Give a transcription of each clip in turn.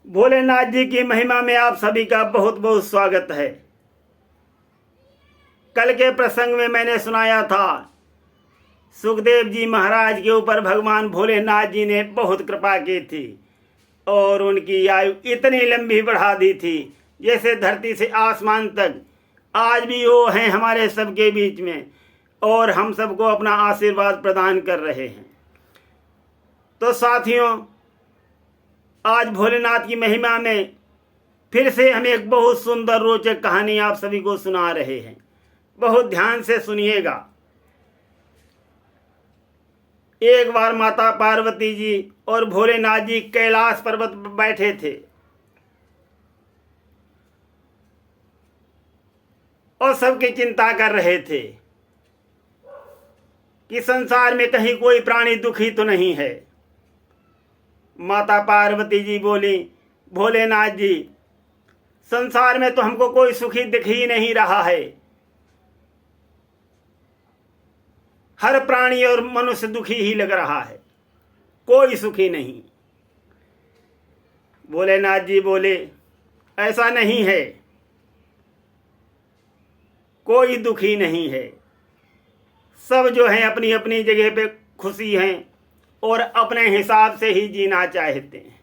भोलेनाथ जी की महिमा में आप सभी का बहुत बहुत स्वागत है। कल के प्रसंग में मैंने सुनाया था सुखदेव जी महाराज के ऊपर भगवान भोलेनाथ जी ने बहुत कृपा की थी और उनकी आयु इतनी लंबी बढ़ा दी थी जैसे धरती से आसमान तक आज भी वो हैं हमारे सबके बीच में और हम सबको अपना आशीर्वाद प्रदान कर रहे हैं। तो साथियों, आज भोलेनाथ की महिमा में फिर से हम एक बहुत सुंदर रोचक कहानी आप सभी को सुना रहे हैं। बहुत ध्यान से सुनिएगा। एक बार माता पार्वती जी और भोलेनाथ जी कैलाश पर्वत पर बैठे थे और सबकी चिंता कर रहे थे कि संसार में कहीं कोई प्राणी दुखी तो नहीं है। माता पार्वती जी बोली, भोलेनाथ जी, संसार में तो हमको कोई सुखी दिख ही नहीं रहा है। हर प्राणी और मनुष्य दुखी ही लग रहा है, कोई सुखी नहीं। भोलेनाथ जी बोले, ऐसा नहीं है, कोई दुखी नहीं है। सब जो हैं अपनी अपनी जगह पे खुशी हैं और अपने हिसाब से ही जीना चाहते हैं।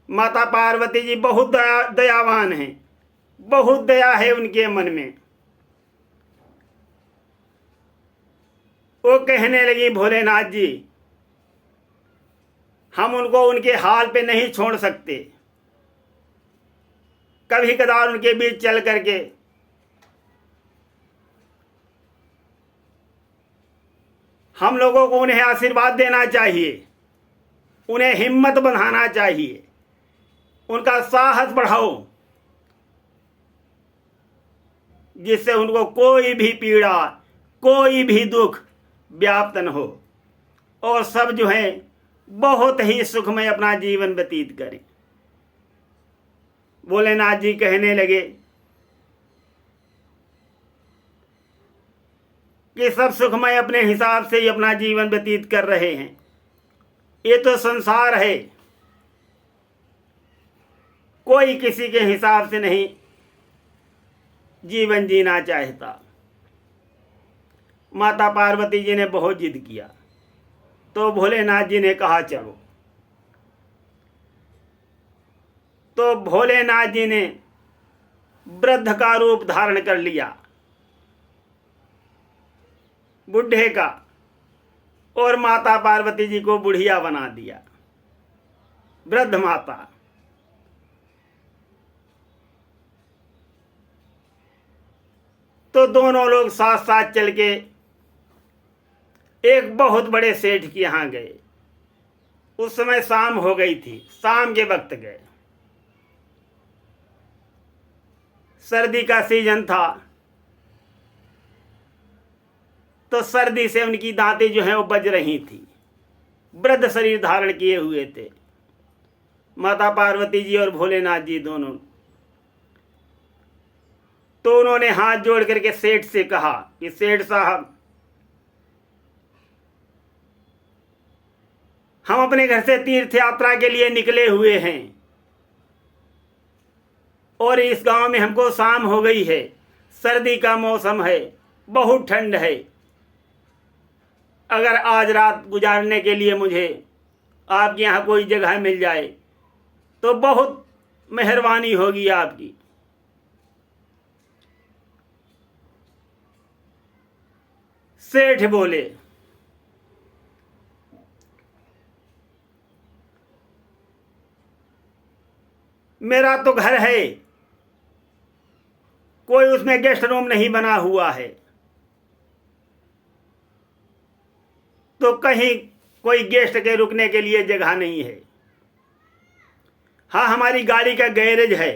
माता पार्वती जी बहुत दयावान हैं, बहुत दया है उनके मन में। वो कहने लगी, भोलेनाथ जी, हम उनको उनके हाल पे नहीं छोड़ सकते। कभी कदार उनके बीच चल करके हम लोगों को उन्हें आशीर्वाद देना चाहिए, उन्हें हिम्मत बढ़ाना चाहिए, उनका साहस बढ़ाओ, जिससे उनको कोई भी पीड़ा, कोई भी दुख व्याप्त न हो और सब जो है बहुत ही सुखमय अपना जीवन व्यतीत करें। भोलेनाथ जी कहने लगे कि सब सुखमय अपने हिसाब से ही अपना जीवन व्यतीत कर रहे हैं। ये तो संसार है, कोई किसी के हिसाब से नहीं जीवन जीना चाहता। माता पार्वती जी ने बहुत जिद किया तो भोलेनाथ जी ने कहा चलो। तो भोलेनाथ जी ने वृद्ध का रूप धारण कर लिया, बुढ़े का, और माता पार्वती जी को बुढ़िया बना दिया, वृद्ध माता। तो दोनों लोग साथ साथ चल के एक बहुत बड़े सेठ के यहां गए। उस समय शाम हो गई थी, शाम के वक्त गए। सर्दी का सीजन था तो सर्दी से उनकी दांतें जो हैं वो बज रही थी। वृद्ध शरीर धारण किए हुए थे माता पार्वती जी और भोलेनाथ जी दोनों। तो उन्होंने हाथ जोड़ करके सेठ से कहा कि सेठ साहब, हम अपने घर से तीर्थ यात्रा के लिए निकले हुए हैं और इस गांव में हमको शाम हो गई है, सर्दी का मौसम है, बहुत ठंड है। अगर आज रात गुजारने के लिए मुझे आपके यहाँ कोई जगह मिल जाए तो बहुत मेहरबानी होगी आपकी। सेठ बोले, मेरा तो घर है, कोई उसमें गेस्ट रूम नहीं बना हुआ है, तो कहीं कोई गेस्ट के रुकने के लिए जगह नहीं है। हाँ, हमारी गाड़ी का गैरेज है,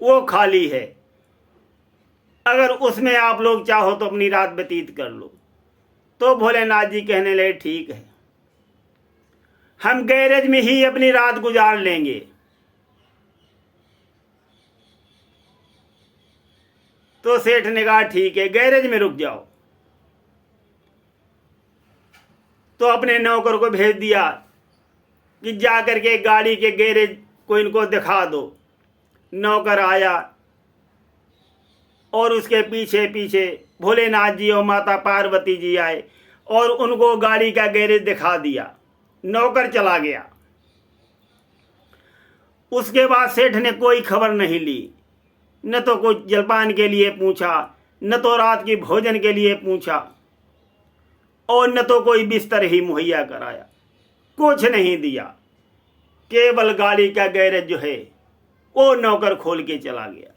वो खाली है, अगर उसमें आप लोग चाहो तो अपनी रात व्यतीत कर लो। तो भोलेनाथ जी कहने लगे, ठीक है, हम गैरेज में ही अपनी रात गुजार लेंगे। तो सेठ ने कहा, ठीक है, गैरेज में रुक जाओ। तो अपने नौकर को भेज दिया कि जा करके गाड़ी के गैरेज को इनको दिखा दो। नौकर आया और उसके पीछे पीछे भोलेनाथ जी और माता पार्वती जी आए और उनको गाड़ी का गैरेज दिखा दिया। नौकर चला गया। उसके बाद सेठ ने कोई खबर नहीं ली, न तो कुछ जलपान के लिए पूछा, न तो रात की भोजन के लिए पूछा, और न तो कोई बिस्तर ही मुहैया कराया। कुछ नहीं दिया। केवल गाड़ी का गैरेज जो है वो नौकर खोल के चला गया।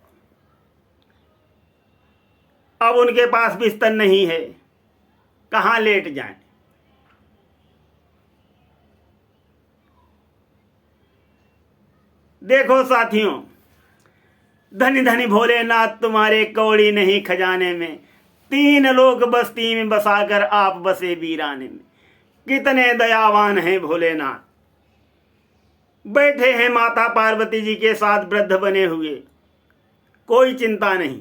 अब उनके पास बिस्तर नहीं है, कहाँ लेट जाएं। देखो साथियों, धनी धनी भोलेनाथ तुम्हारे कौड़ी नहीं खजाने में, 3 लोग बस्ती में बसाकर आप बसे वीराने में। कितने दयावान हैं भोलेनाथ। बैठे हैं माता पार्वती जी के साथ वृद्ध बने हुए, कोई चिंता नहीं।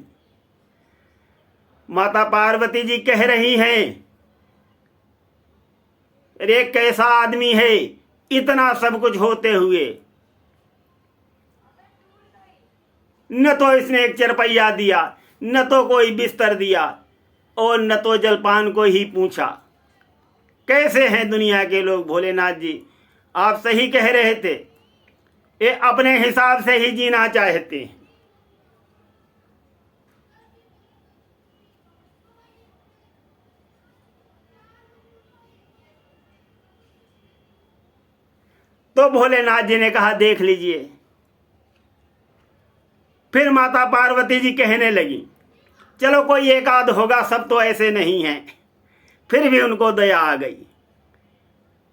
माता पार्वती जी कह रही हैं, अरे कैसा आदमी है, इतना सब कुछ होते हुए न तो इसने एक चरपैया दिया, न तो कोई बिस्तर दिया, और न तो जलपान को ही पूछा। कैसे हैं दुनिया के लोग। भोलेनाथ जी आप सही कह रहे थे, ये अपने हिसाब से ही जीना चाहते हैं। तो भोलेनाथ जी ने कहा देख लीजिए। फिर माता पार्वती जी कहने लगी, चलो कोई एक आध होगा, सब तो ऐसे नहीं हैं। फिर भी उनको दया आ गई,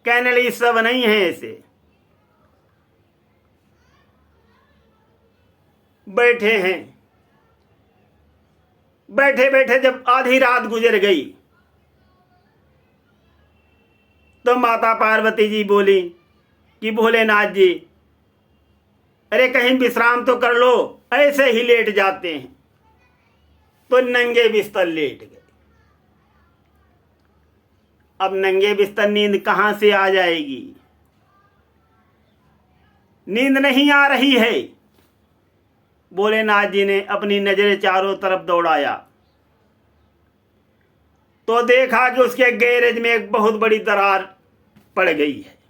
कहने लगी सब नहीं है ऐसे। बैठे हैं, बैठे बैठे जब आधी रात गुजर गई तो माता पार्वती जी बोली कि भोलेनाथ जी अरे कहीं विश्राम तो कर लो, ऐसे ही लेट जाते हैं। तो नंगे बिस्तर लेट गए। अब नंगे बिस्तर नींद कहां से आ जाएगी। नींद नहीं आ रही है। भोलेनाथ जी ने अपनी नजरें चारों तरफ दौड़ाया तो देखा कि उसके गैरेज में एक बहुत बड़ी दरार पड़ गई है।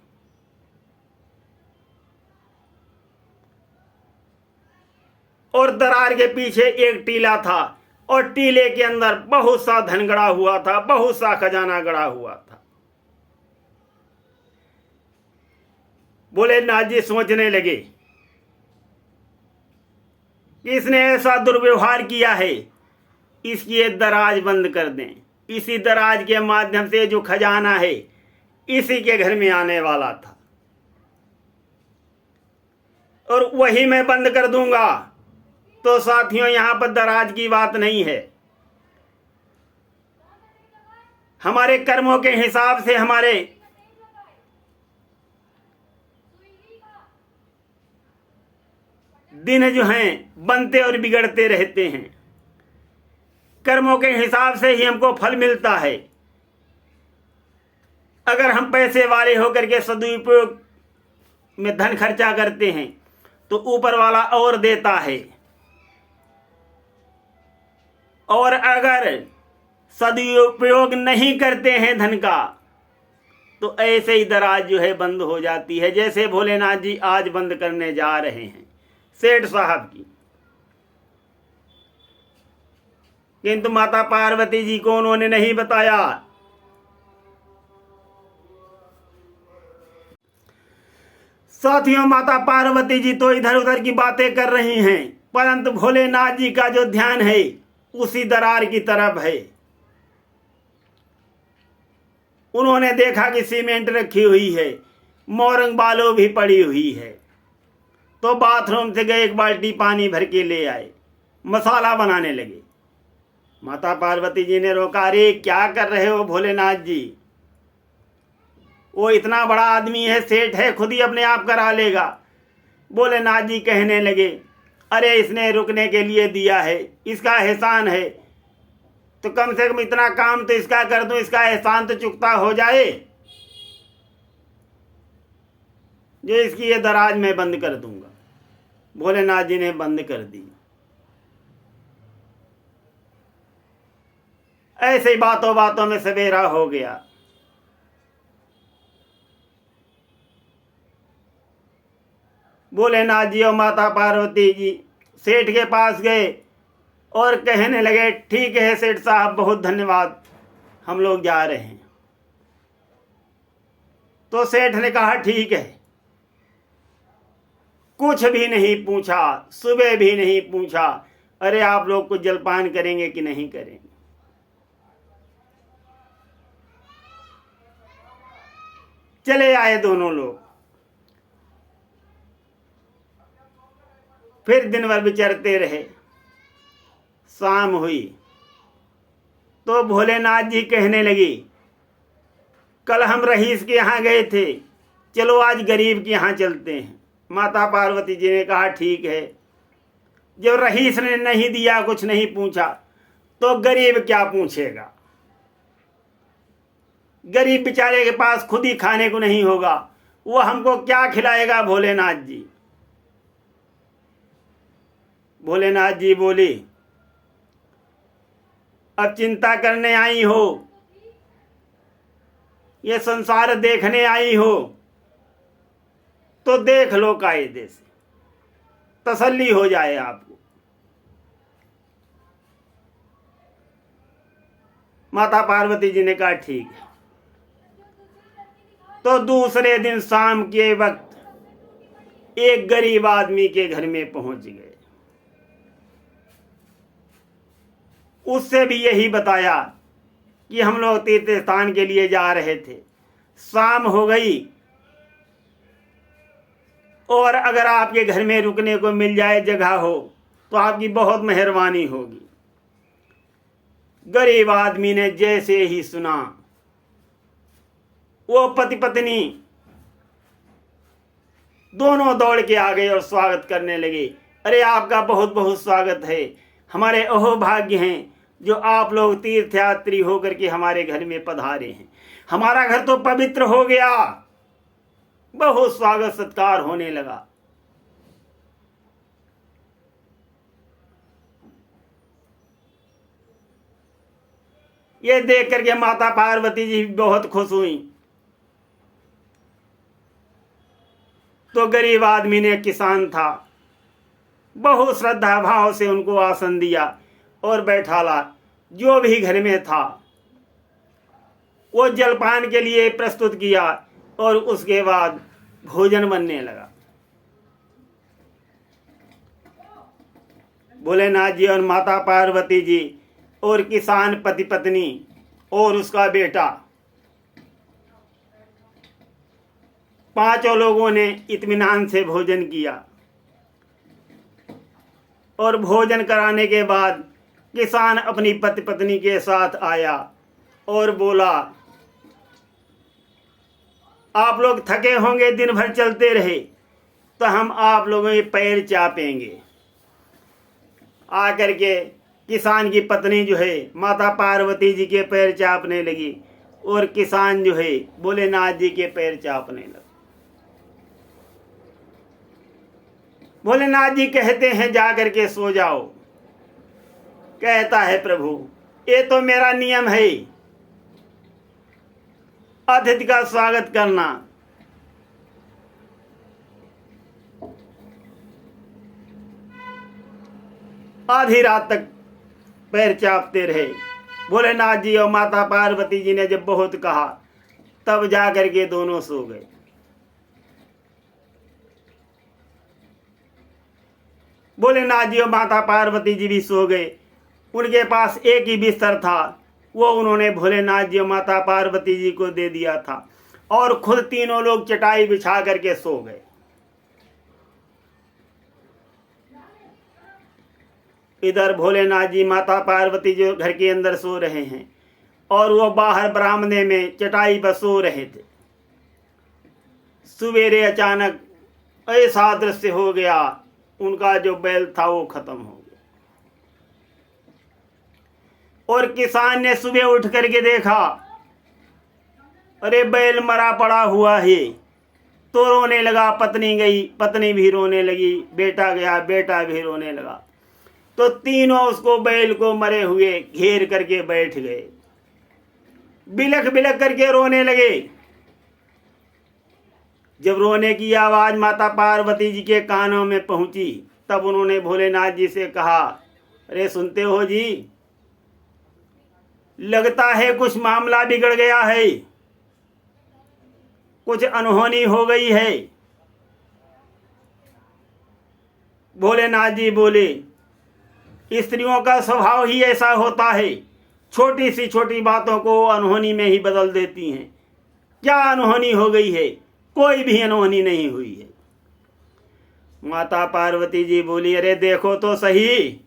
और दरार के पीछे एक टीला था और टीले के अंदर बहुत सा धन गड़ा हुआ था, बहुत सा खजाना गड़ा हुआ था। भोलेनाथ जी सोचने लगे कि इसने ऐसा दुर्व्यवहार किया है, इसकी ये दराज बंद कर दें। इसी दराज के माध्यम से जो खजाना है इसी के घर में आने वाला था और वही मैं बंद कर दूंगा। तो साथियों यहां पर दराज की बात नहीं है। हमारे कर्मों के हिसाब से हमारे दिन जो हैं बनते और बिगड़ते रहते हैं। कर्मों के हिसाब से ही हमको फल मिलता है। अगर हम पैसे वाले होकर के सदुपयोग में धन खर्चा करते हैं तो ऊपर वाला और देता है, और अगर सदुपयोग नहीं करते हैं धन का तो ऐसे ही दराज जो है बंद हो जाती है, जैसे भोलेनाथ जी आज बंद करने जा रहे हैं सेठ साहब की। किंतु माता पार्वती जी को उन्होंने नहीं बताया। साथियों माता पार्वती जी तो इधर उधर की बातें कर रही हैं, परंतु भोलेनाथ जी का जो ध्यान है उसी दरार की तरफ है। उन्होंने देखा कि सीमेंट रखी हुई है, मोरंग बालो भी पड़ी हुई है, तो बाथरूम से गए एक बाल्टी पानी भर के ले आए, मसाला बनाने लगे। माता पार्वती जी ने रोका, अरे क्या कर रहे हो भोलेनाथ जी, वो इतना बड़ा आदमी है, सेठ है, खुद ही अपने आप करा लेगा। भोलेनाथ जी कहने लगे, अरे इसने रुकने के लिए दिया है, इसका एहसान है, तो कम से कम इतना काम तो इसका कर दूं, इसका एहसान तो चुकता हो जाए। जो इसकी ये दराज मैं बंद कर दूंगा। भोलेनाथ जी ने बंद कर दी। ऐसे ही बातों बातों में सवेरा हो गया। भोलेनाथ जी और माता पार्वती जी सेठ के पास गए और कहने लगे, ठीक है सेठ साहब, बहुत धन्यवाद, हम लोग जा रहे हैं। तो सेठ ने कहा, ठीक है। कुछ भी नहीं पूछा, सुबह भी नहीं पूछा, अरे आप लोग कुछ जलपान करेंगे कि नहीं करेंगे। चले आए दोनों लोग। फिर दिन भर विचरते रहे। शाम हुई तो भोलेनाथ जी कहने लगी, कल हम रईस के यहाँ गए थे, चलो आज गरीब के यहाँ चलते हैं। माता पार्वती जी ने कहा, ठीक है। जब रईस ने नहीं दिया, कुछ नहीं पूछा, तो गरीब क्या पूछेगा। गरीब बेचारे के पास खुद ही खाने को नहीं होगा, वो हमको क्या खिलाएगा भोलेनाथ जी। भोलेनाथ जी बोली, अब चिंता करने आई हो, ये संसार देखने आई हो, तो देख लो कायदे से, तसल्ली हो जाए आपको। माता पार्वती जी ने कहा, ठीक है। तो दूसरे दिन शाम के वक्त एक गरीब आदमी के घर में पहुंच गए। उससे भी यही बताया कि हम लोग तीर्थ स्थान के लिए जा रहे थे, शाम हो गई और अगर आपके घर में रुकने को मिल जाए, जगह हो, तो आपकी बहुत मेहरबानी होगी। गरीब आदमी ने जैसे ही सुना, वो पति पत्नी दोनों दौड़ के आ गए और स्वागत करने लगे। अरे आपका बहुत बहुत स्वागत है, हमारे अहोभाग्य हैं जो आप लोग तीर्थयात्री होकर के हमारे घर में पधारे हैं। हमारा घर तो पवित्र हो गया। बहुत स्वागत सत्कार होने लगा। ये देख करके माता पार्वती जी बहुत खुश हुई। तो गरीब आदमी ने, किसान था, बहुत श्रद्धा भाव से उनको आसन दिया और बैठाला। जो भी घर में था वो जलपान के लिए प्रस्तुत किया और उसके बाद भोजन बनने लगा। भोलेनाथ जी और माता पार्वती जी और किसान पति पत्नी और उसका बेटा, पांचों लोगों ने इत्मीनान से भोजन किया। और भोजन कराने के बाद किसान अपनी पति पत्नी के साथ आया और बोला, आप लोग थके होंगे, दिन भर चलते रहे, तो हम आप लोगों के पैर चापेंगे। आकर के किसान की पत्नी जो है माता पार्वती जी के पैर चापने लगी और किसान जो है भोलेनाथ जी के पैर चापने लगा। भोलेनाथ जी कहते हैं, जा करके सो जाओ। कहता है, प्रभु ये तो मेरा नियम है, अतिथि का स्वागत करना। आधी रात तक पैर चापते रहे। भोलेनाथ जी और माता पार्वती जी ने जब बहुत कहा, तब जाकर के दोनों सो गए। भोलेनाथ जी और माता पार्वती जी भी सो गए। उनके पास एक ही बिस्तर था, वो उन्होंने भोलेनाथ जी और माता पार्वती जी को दे दिया था और खुद तीनों लोग चटाई बिछा करके सो गए। इधर भोलेनाथ जी माता पार्वती जो घर के अंदर सो रहे हैं और वो बाहर बरामदे में चटाई पर सो रहे थे। सवेरे अचानक ऐसा दृश्य हो गया, उनका जो बैल था वो खत्म हो गया। और किसान ने सुबह उठ करके देखा, अरे बैल मरा पड़ा हुआ है। तो रोने लगा, पत्नी गई, पत्नी भी रोने लगी, बेटा गया, बेटा भी रोने लगा। तो तीनों उसको बैल को मरे हुए घेर करके बैठ गए, बिलख बिलख करके रोने लगे। जब रोने की आवाज माता पार्वती जी के कानों में पहुंची, तब उन्होंने भोलेनाथ जी से कहा, अरे सुनते हो जी, लगता है कुछ मामला बिगड़ गया है, कुछ अनहोनी हो गई है। भोलेनाथ जी बोले, स्त्रियों का स्वभाव ही ऐसा होता है, छोटी सी छोटी बातों को अनहोनी में ही बदल देती हैं। क्या अनहोनी हो गई है? कोई भी अनहोनी नहीं हुई है। माता पार्वती जी बोली, अरे देखो तो सही,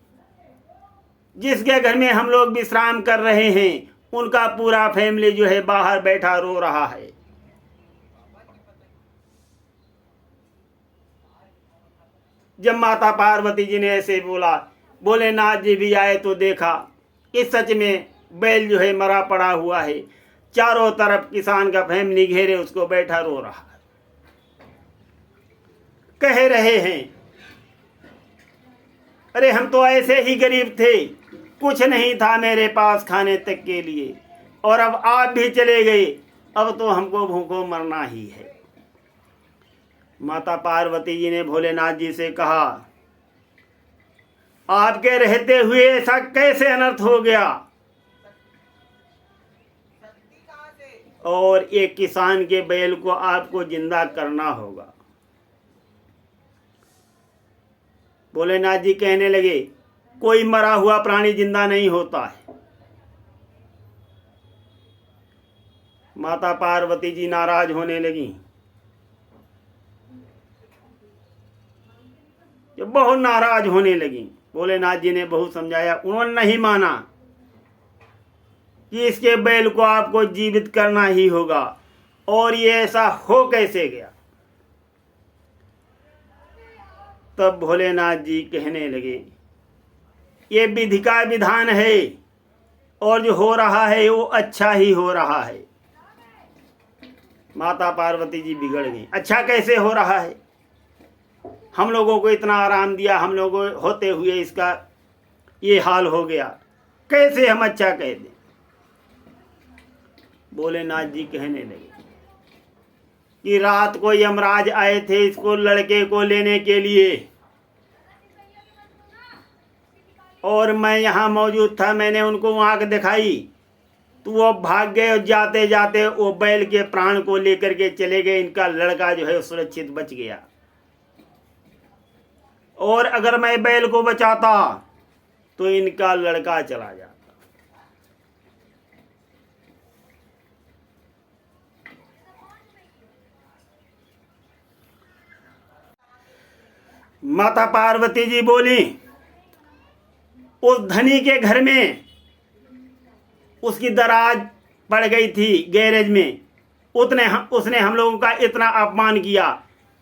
जिसके घर में हम लोग विश्राम कर रहे हैं उनका पूरा फैमिली जो है बाहर बैठा रो रहा है। जब माता पार्वती जी ने ऐसे बोला, भोलेनाथ जी भी आए तो देखा कि सच में बैल जो है मरा पड़ा हुआ है, चारों तरफ किसान का फैमिली घेरे उसको बैठा रो रहा है। कह रहे हैं, अरे हम तो ऐसे ही गरीब थे, कुछ नहीं था मेरे पास खाने तक के लिए, और अब आप भी चले गए, अब तो हमको भूखों मरना ही है। माता पार्वती जी ने भोलेनाथ जी से कहा, आपके रहते हुए ऐसा कैसे अनर्थ हो गया? और एक किसान के बैल को आपको जिंदा करना होगा। भोलेनाथ जी कहने लगे, कोई मरा हुआ प्राणी जिंदा नहीं होता है। माता पार्वती जी नाराज होने लगी, जब बहुत नाराज होने लगी। भोलेनाथ जी ने बहुत समझाया, उन्होंने नहीं माना कि इसके बैल को आपको जीवित करना ही होगा, और ये ऐसा हो कैसे गया? तब भोलेनाथ जी कहने लगे, ये विधि का विधान है, और जो हो रहा है वो अच्छा ही हो रहा है। माता पार्वती जी बिगड़ गई, अच्छा कैसे हो रहा है? हम लोगों को इतना आराम दिया, हम लोगों होते हुए इसका ये हाल हो गया, कैसे हम अच्छा कह दें? भोलेनाथ जी कहने लगे कि रात को यमराज आए थे इसको लड़के को लेने के लिए, और मैं यहाँ मौजूद था, मैंने उनको आंख दिखाई तो वो भाग गए, और जाते जाते वो बैल के प्राण को लेकर के चले गए। इनका लड़का जो है सुरक्षित बच गया, और अगर मैं बैल को बचाता तो इनका लड़का चला जाता। माता पार्वती जी बोली, उस धनी के घर में उसकी दराज पड़ गई थी गैरेज में, उसने हम लोगों का इतना अपमान किया,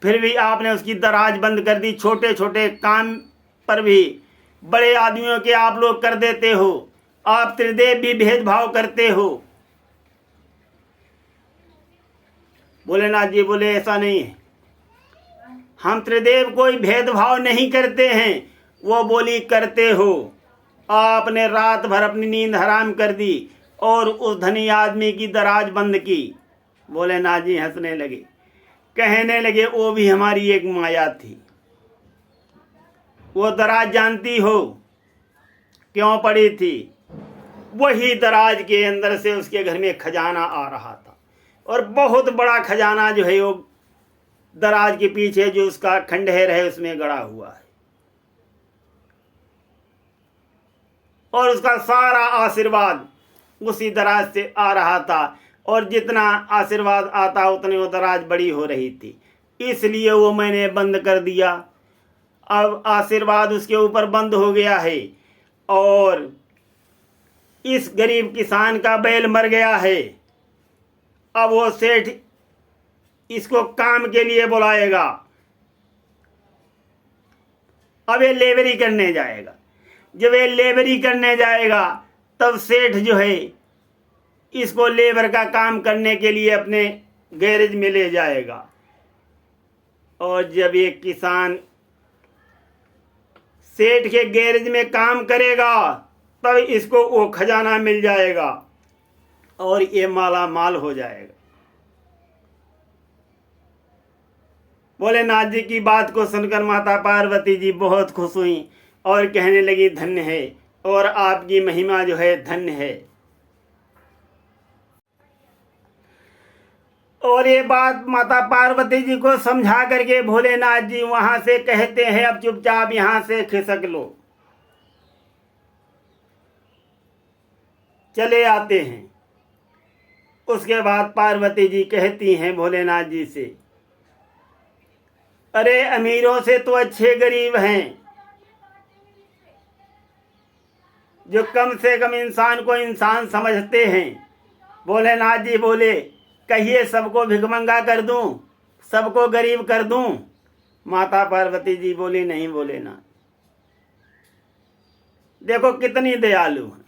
फिर भी आपने उसकी दराज बंद कर दी। छोटे छोटे काम पर भी बड़े आदमियों के आप लोग कर देते हो, आप त्रिदेव भी भेदभाव करते हो। भोलेनाथ जी बोले, ऐसा नहीं है, हम त्रिदेव कोई भेदभाव नहीं करते हैं। वो बोली, करते हो, आपने रात भर अपनी नींद हराम कर दी और उस धनी आदमी की दराज बंद की। भोलेनाथ जी हंसने लगे, कहने लगे, वो भी हमारी एक माया थी। वो दराज जानती हो क्यों पड़ी थी? वही दराज के अंदर से उसके घर में खजाना आ रहा था, और बहुत बड़ा खजाना जो है वो दराज के पीछे जो उसका खंडहर है उसमें गड़ा हुआ है, और उसका सारा आशीर्वाद उसी दराज से आ रहा था, और जितना आशीर्वाद आता उतनी वो दराज बड़ी हो रही थी, इसलिए वो मैंने बंद कर दिया। अब आशीर्वाद उसके ऊपर बंद हो गया है, और इस गरीब किसान का बैल मर गया है। अब वो सेठ इसको काम के लिए बुलाएगा, अब ये लेबरी करने जाएगा। जब ये लेबरी करने जाएगा तब सेठ जो है इसको लेबर का काम करने के लिए अपने गैरेज में ले जाएगा, और जब एक किसान सेठ के गैरेज में काम करेगा तब इसको वो खजाना मिल जाएगा और ये माला माल हो जाएगा। भोलेनाथ जी की बात को सुनकर माता पार्वती जी बहुत खुश हुई और कहने लगी धन्य है और आपकी महिमा जो है धन्य है। और ये बात माता पार्वती जी को समझा करके भोलेनाथ जी वहां से कहते हैं अब चुपचाप यहां से खिसक लो। चले आते हैं। उसके बाद पार्वती जी कहती हैं भोलेनाथ जी से, अरे अमीरों से तो अच्छे गरीब हैं जो कम से कम इंसान को इंसान समझते हैं। भोलेनाथ जी बोले, कहिए सबको भिखमंगा कर दूं, सबको गरीब कर दूं? माता पार्वती जी बोली, नहीं भोलेनाथ, देखो कितनी दयालु है।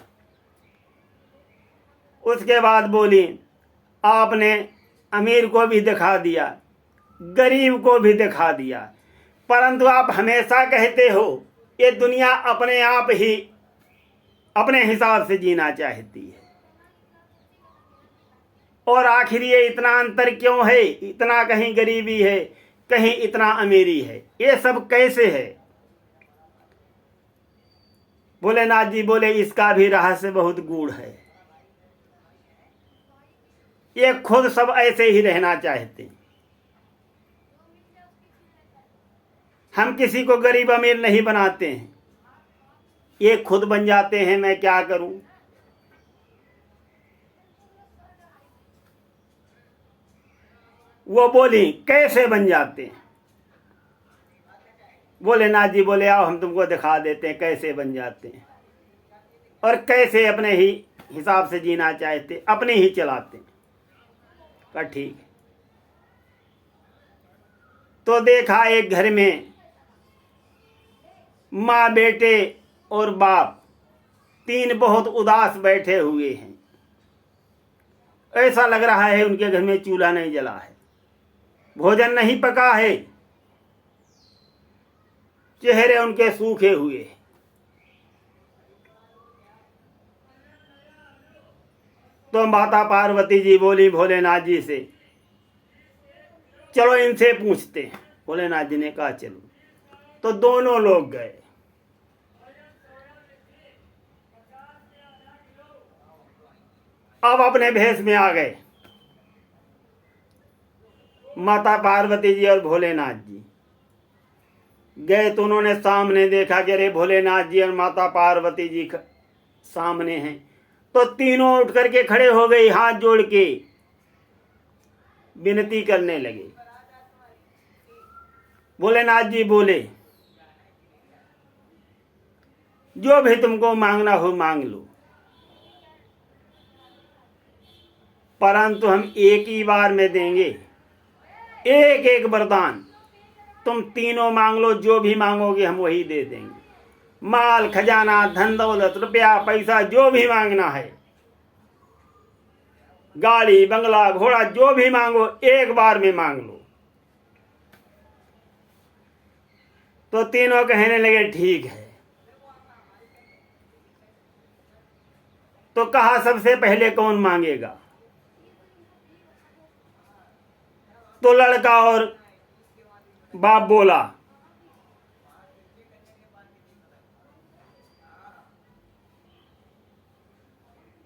उसके बाद बोली, आपने अमीर को भी दिखा दिया, गरीब को भी दिखा दिया, परंतु आप हमेशा कहते हो ये दुनिया अपने आप ही अपने हिसाब से जीना चाहती है, और आखिर ये इतना अंतर क्यों है? इतना कहीं गरीबी है, कहीं इतना अमीरी है, ये सब कैसे है? भोलेनाथ जी बोले, इसका भी रहस्य बहुत गूढ़ है। ये खुद सब ऐसे ही रहना चाहते हैं। हम किसी को गरीब अमीर नहीं बनाते हैं, ये खुद बन जाते हैं। मैं क्या करूं? वो बोली, कैसे बन जाते हैं? भोलेनाथ जी बोले, आओ हम तुमको दिखा देते हैं कैसे बन जाते हैं और कैसे अपने ही हिसाब से जीना चाहते, अपने ही चलाते हैं। कहा ठीक है। तो देखा एक घर में माँ, बेटे और बाप तीन बहुत उदास बैठे हुए हैं। ऐसा लग रहा है उनके घर में चूल्हा नहीं जला है, भोजन नहीं पका है, चेहरे उनके सूखे हुए हैं। तो माता पार्वती जी बोली भोलेनाथ जी से, चलो इनसे पूछते हैं। भोलेनाथ जी ने कहा चलो। तो दोनों लोग गए। अब अपने भेष में आ गए माता पार्वती जी और भोलेनाथ जी। गए तो उन्होंने सामने देखा कि अरे भोलेनाथ जी और माता पार्वती जी सामने हैं। तो तीनों उठ करके खड़े हो गए, हाथ जोड़ के विनती करने लगे। भोलेनाथ जी बोले, जो भी तुमको मांगना हो मांग लो, परंतु हम एक ही बार में देंगे, एक एक वरदान। तुम तीनों मांग लो, जो भी मांगोगे हम वही दे देंगे। माल खजाना, धन दौलत, रुपया पैसा, जो भी मांगना है, गाड़ी बंगला घोड़ा, जो भी मांगो एक बार में मांग लो। तो तीनों कहने लगे ठीक है। तो कहा सबसे पहले कौन मांगेगा? तो लड़का और बाप बोला,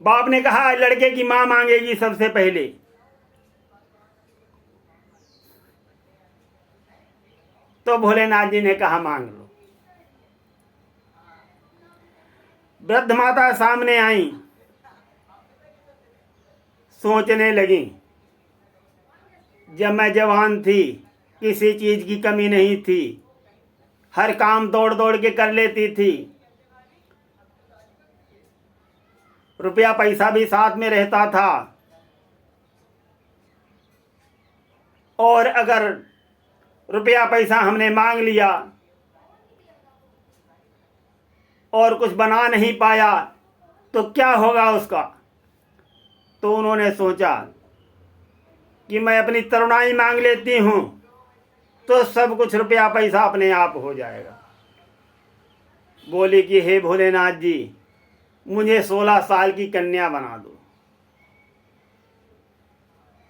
बाप ने कहा लड़के की मां मांगेगी सबसे पहले। तो भोलेनाथ जी ने कहा मांग लो। वृद्ध माता सामने आई, सोचने लगी, जब मैं जवान थी किसी चीज की कमी नहीं थी, हर काम दौड़ दौड़ के कर लेती थी, रुपया पैसा भी साथ में रहता था, और अगर रुपया पैसा हमने मांग लिया और कुछ बना नहीं पाया तो क्या होगा उसका? तो उन्होंने सोचा कि मैं अपनी तरुणाई मांग लेती हूँ तो सब कुछ रुपया पैसा अपने आप हो जाएगा। बोली कि हे भोलेनाथ जी, मुझे 16 साल की कन्या बना दो।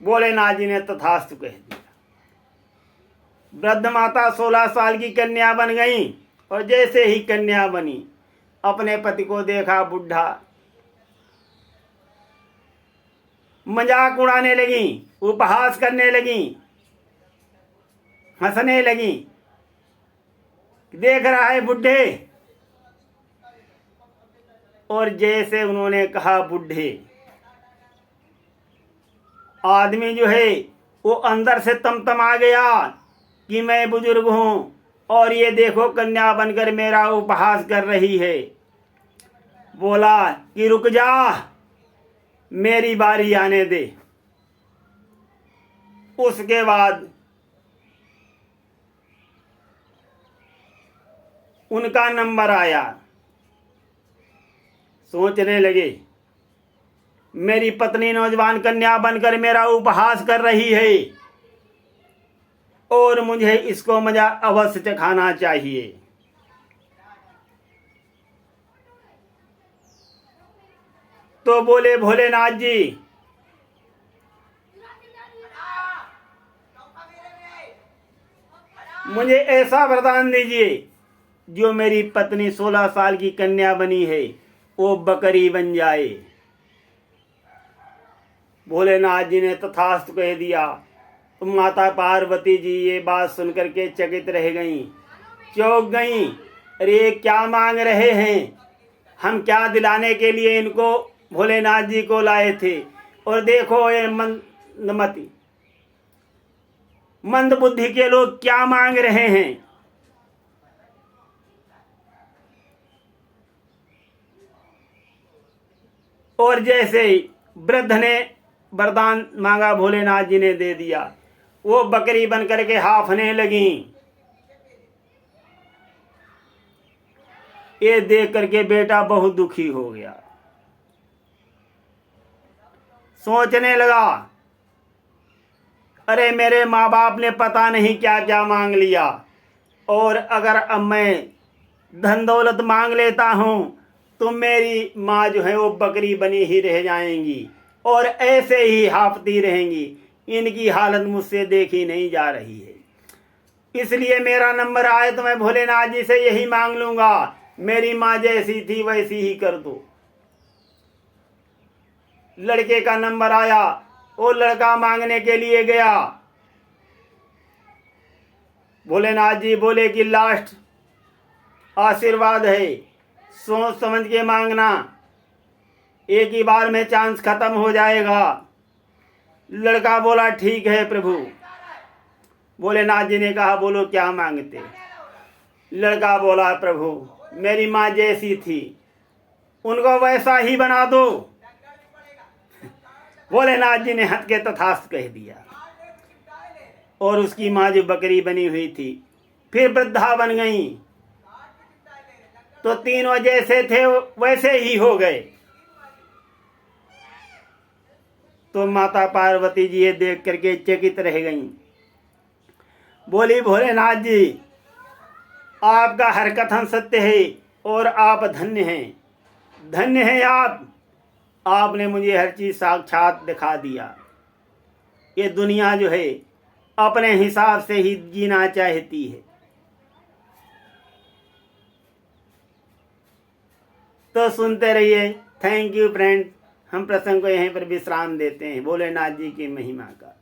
भोलेनाथ जी ने तथास्तु कह दिया। वृद्ध माता 16 साल की कन्या बन गई, और जैसे ही कन्या बनी अपने पति को देखा बुढ़ा, मजाक उड़ाने लगी, उपहास करने लगी, हंसने लगी। देख रहा है बुढ़े, और जैसे उन्होंने कहा बुढ़े, आदमी जो है वो अंदर से तमतमा गया कि मैं बुजुर्ग हूं और ये देखो कन्या बनकर मेरा उपहास कर रही है। बोला कि रुक जा, मेरी बारी आने दे। उसके बाद उनका नंबर आया। सोचने लगे, मेरी पत्नी नौजवान कन्या बनकर मेरा उपहास कर रही है और मुझे इसको मजा अवश्य चखाना चाहिए। तो बोले भोलेनाथ जी, मुझे ऐसा वरदान दीजिए जो मेरी पत्नी 16 साल की कन्या बनी है वो बकरी बन जाए। भोलेनाथ जी ने तथास्तु कह दिया। तो माता पार्वती जी ये बात सुनकर के चकित रह गईं, चौंक गईं। अरे क्या मांग रहे हैं, हम क्या दिलाने के लिए इनको भोलेनाथ जी को लाए थे, और देखो ये मंद बुद्धि के लोग क्या मांग रहे हैं। और जैसे ही वृद्ध ने वरदान मांगा, भोलेनाथ जी ने दे दिया। वो बकरी बन करके हाफने लगी। ये देख करके बेटा बहुत दुखी हो गया। सोचने लगा, अरे मेरे माँ बाप ने पता नहीं क्या क्या मांग लिया, और अगर अब मैं धन दौलत मांग लेता हूं तो मेरी माँ जो है वो बकरी बनी ही रह जाएंगी और ऐसे ही हाफती रहेंगी। इनकी हालत मुझसे देखी नहीं जा रही है, इसलिए मेरा नंबर आए तो मैं भोलेनाथ जी से यही मांग लूंगा, मेरी माँ जैसी थी वैसी ही कर दो। लड़के का नंबर आया, वो लड़का मांगने के लिए गया। भोलेनाथ जी बोले कि लास्ट आशीर्वाद है, सोच समझ के मांगना, एक ही बार में चांस खत्म हो जाएगा। लड़का बोला ठीक है प्रभु। भोलेनाथ जी ने कहा बोलो क्या मांगते। लड़का बोला प्रभु मेरी माँ जैसी थी उनको वैसा ही बना दो। भोलेनाथ जी ने हंस के तथास्तु कह दिया, और उसकी माँ जो बकरी बनी हुई थी फिर वृद्धा बन गई, तो तीनों जैसे थे वैसे ही हो गए। तो माता पार्वती जी ये देख करके चकित रह गईं। बोली भोलेनाथ जी, आपका हर कथन सत्य है और आप धन्य हैं, धन्य हैं आप। आपने मुझे हर चीज साक्षात दिखा दिया। ये दुनिया जो है अपने हिसाब से ही जीना चाहती है। तो सुनते रहिए। Thank you friend. हम प्रसंग को यहीं पर विश्राम देते हैं। भोलेनाथ जी की महिमा का।